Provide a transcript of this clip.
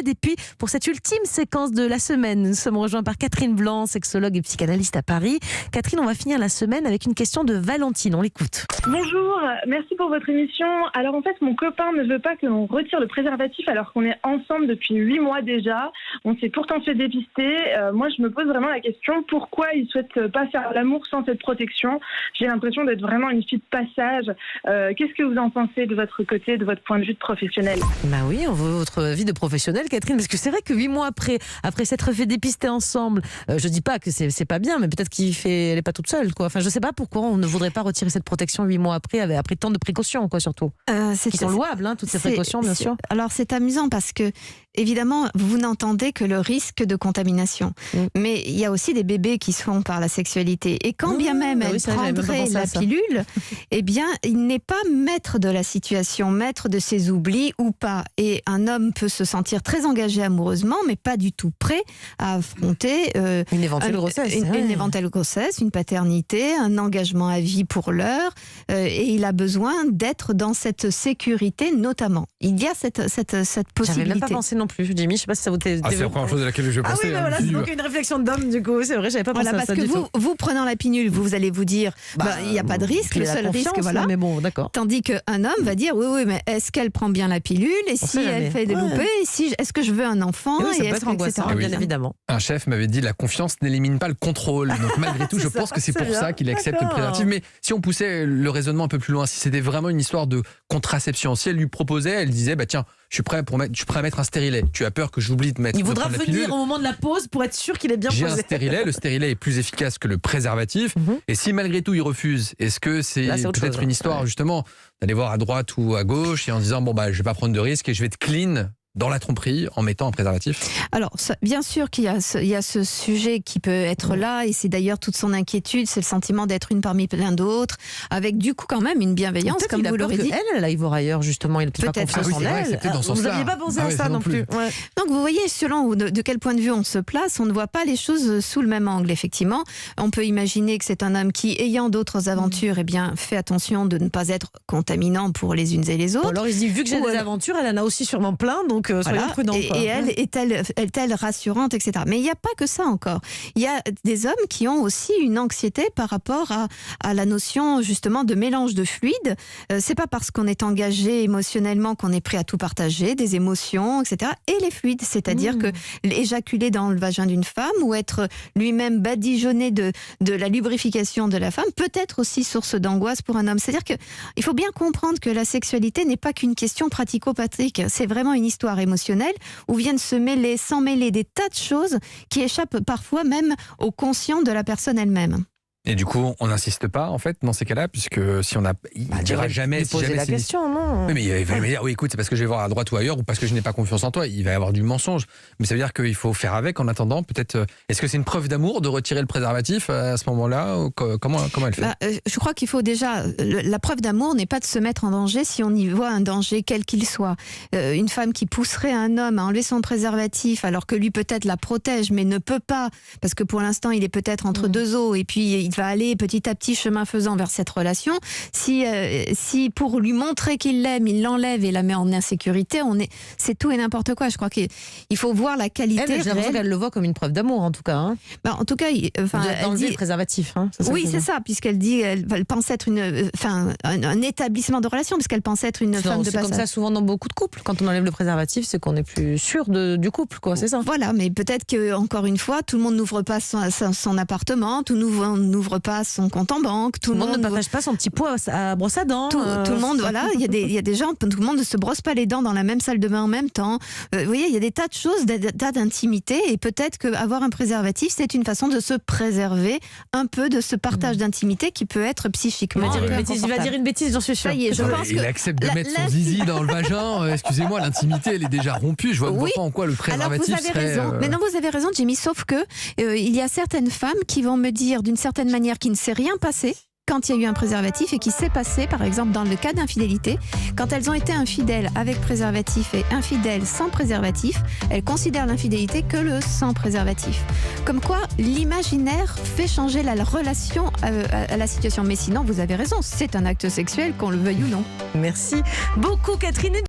Et puis, pour cette ultime séquence de la semaine, nous sommes rejoints par Catherine Blanc, sexologue et psychanalyste à Paris. Catherine, on va finir la semaine avec une question de Valentine. On l'écoute. Bonjour, merci pour votre émission. Alors en fait, mon copain ne veut pas que l'on retire le préservatif alors qu'on est ensemble depuis 8 mois déjà. On s'est pourtant fait dépister. Moi, je me pose vraiment la question, pourquoi il ne souhaite pas faire l'amour sans cette protection? J'ai l'impression d'être vraiment une fille de passage. Qu'est-ce que vous en pensez de votre côté, de votre point de vue de professionnel? Bah oui, on veut votre vie de professionnelle, Catherine, parce que c'est vrai que 8 mois après s'être fait dépister ensemble, je dis pas que c'est pas bien, mais peut-être elle est pas toute seule, quoi. Enfin, je sais pas pourquoi on ne voudrait pas retirer cette protection 8 mois après tant de précautions, quoi, surtout. Qui sont louables, hein, toutes ces précautions, bien sûr. Alors, c'est amusant parce que, évidemment, vous n'entendez que le risque de contamination. Mais il y a aussi des bébés qui se font par la sexualité. Et quand bien même elle prendrait la pilule, eh bien, il n'est pas maître de la situation, maître de ses oublis ou pas. Et un homme peut se sentir très engagé amoureusement, mais pas du tout prêt à affronter une éventuelle grossesse. Une éventuelle grossesse, une paternité, un engagement à vie pour l'heure. Et il a besoin d'être dans cette sécurité, notamment. Il y a cette possibilité. J'avais même pas pensé non plus, Jimmy. Je sais pas si ça vous c'est la première chose à laquelle je pensais. Ah oui, voilà, c'est donc une réflexion d'homme, du coup. C'est vrai, j'avais pas pensé à ça. Parce que vous prenant la pilule, vous allez vous dire, il n'y a pas de risque, le seul risque, voilà. Mais bon, d'accord. Tandis qu'un homme va dire, oui, mais est-ce qu'elle prend bien la pilule? Et si elle fait des loupés? Est-ce que je veux un enfant? Ça peut être angoissant, bien évidemment. Un chef m'avait dit, la confiance n'élimine pas le contrôle. Donc malgré tout, je pense que c'est pour ça qu'il accepte le préservatif. Mais si on poussait le raisonnement un peu plus loin, si c'était vraiment une histoire de contraception, si elle lui proposait, elle disait, tiens, je suis prêt à mettre un stérilet. Tu as peur que j'oublie de mettre. Il voudra venir au moment de la pause pour être sûr qu'il est bien posé. J'ai un stérilet. Le stérilet est plus efficace que le préservatif. Et si malgré tout il refuse, est-ce que c'est peut-être une histoire justement d'aller voir à droite ou à gauche et en disant je vais pas prendre de risque et je vais être clean dans la tromperie en mettant un préservatif? Alors, bien sûr qu'il y a ce sujet qui peut être là, et c'est d'ailleurs toute son inquiétude, c'est le sentiment d'être une parmi plein d'autres, avec du coup quand même une bienveillance, comme vous l'aurez dit. Elle aille voir ailleurs, justement, il n'a peut-être pas confiance en elle. Vous n'aviez pas pensé à ça non plus. Ouais. Donc vous voyez, selon de quel point de vue on se place, on ne voit pas les choses sous le même angle, effectivement. On peut imaginer que c'est un homme qui, ayant d'autres aventures, fait attention de ne pas être contaminant pour les unes et les autres. Alors il se dit, vu que j'ai des aventures, elle en a aussi sûrement plein, donc soyons prudents. Et elle est-elle rassurante, etc. Mais il n'y a pas que ça encore. Il y a des hommes qui ont aussi une anxiété par rapport à la notion justement de mélange de fluides. C'est pas parce qu'on est engagé émotionnellement qu'on est prêt à tout partager, des émotions, etc. Et les fluides, c'est-à-dire que éjaculer dans le vagin d'une femme ou être lui-même badigeonné de la lubrification de la femme peut être aussi source d'angoisse pour un homme. C'est-à-dire qu'il faut bien comprendre que la sexualité n'est pas qu'une question pratico-pratique. C'est vraiment une histoire émotionnelle où viennent s'en mêler des tas de choses qui échappent parfois même au conscient de la personne elle-même. Et du coup, on n'insiste pas, en fait, dans ces cas-là, puisque si on a, il ne dira jamais. Si jamais la question, non. Mais il va me dire, oui, écoute, c'est parce que je vais voir à droite ou ailleurs, ou parce que je n'ai pas confiance en toi. Il va y avoir du mensonge. Mais ça veut dire qu'il faut faire avec en attendant. Peut-être. Est-ce que c'est une preuve d'amour de retirer le préservatif à ce moment-là? Comment elle fait? Je crois qu'il faut déjà. La preuve d'amour n'est pas de se mettre en danger si on y voit un danger quel qu'il soit. Une femme qui pousserait un homme à enlever son préservatif, alors que lui peut-être la protège, mais ne peut pas, parce que pour l'instant il est peut-être entre deux eaux, et puis il va aller petit à petit chemin faisant vers cette relation. Si pour lui montrer qu'il l'aime, il l'enlève et la met en insécurité, c'est tout et n'importe quoi. Je crois qu'il faut voir la qualité réelle. J'ai l'impression qu'elle le voit comme une preuve d'amour, en tout cas. Hein. En tout cas, elle dit le préservatif. Hein, c'est ça, puisqu'elle dit, elle pense être un établissement de relation, puisqu'elle pense être une femme de passage. C'est comme ça souvent dans beaucoup de couples. Quand on enlève le préservatif, c'est qu'on est plus sûr du couple, quoi. C'est ça. Voilà, mais peut-être que encore une fois, tout le monde n'ouvre pas son appartement, tout le monde n'ouvre pas son compte en banque, tout le monde ne partage pas son petit pot à brosse à dents. Tout le monde, voilà, il y a des gens, tout le monde ne se brosse pas les dents dans la même salle de bain en même temps. Vous voyez, il y a des tas de choses, des tas d'intimité, et peut-être qu'avoir un préservatif, c'est une façon de se préserver un peu de ce partage d'intimité qui peut être psychiquement. Il va dire une bêtise, j'en suis sûre. Ça y est, je pense il accepte de mettre son zizi dans le vagin. Excusez-moi, l'intimité, elle est déjà rompue. Je vois pas en quoi le préservatif raison. Mais non, vous avez raison, Jimmy, sauf que il y a certaines femmes qui vont me dire d'une certaine manière qu'il ne s'est rien passé quand il y a eu un préservatif, et qui s'est passé, par exemple, dans le cas d'infidélité, quand elles ont été infidèles avec préservatif et infidèles sans préservatif, elles considèrent l'infidélité que le sans préservatif. Comme quoi, l'imaginaire fait changer la relation à la situation. Mais sinon, vous avez raison, c'est un acte sexuel, qu'on le veuille ou non. Merci beaucoup, Catherine.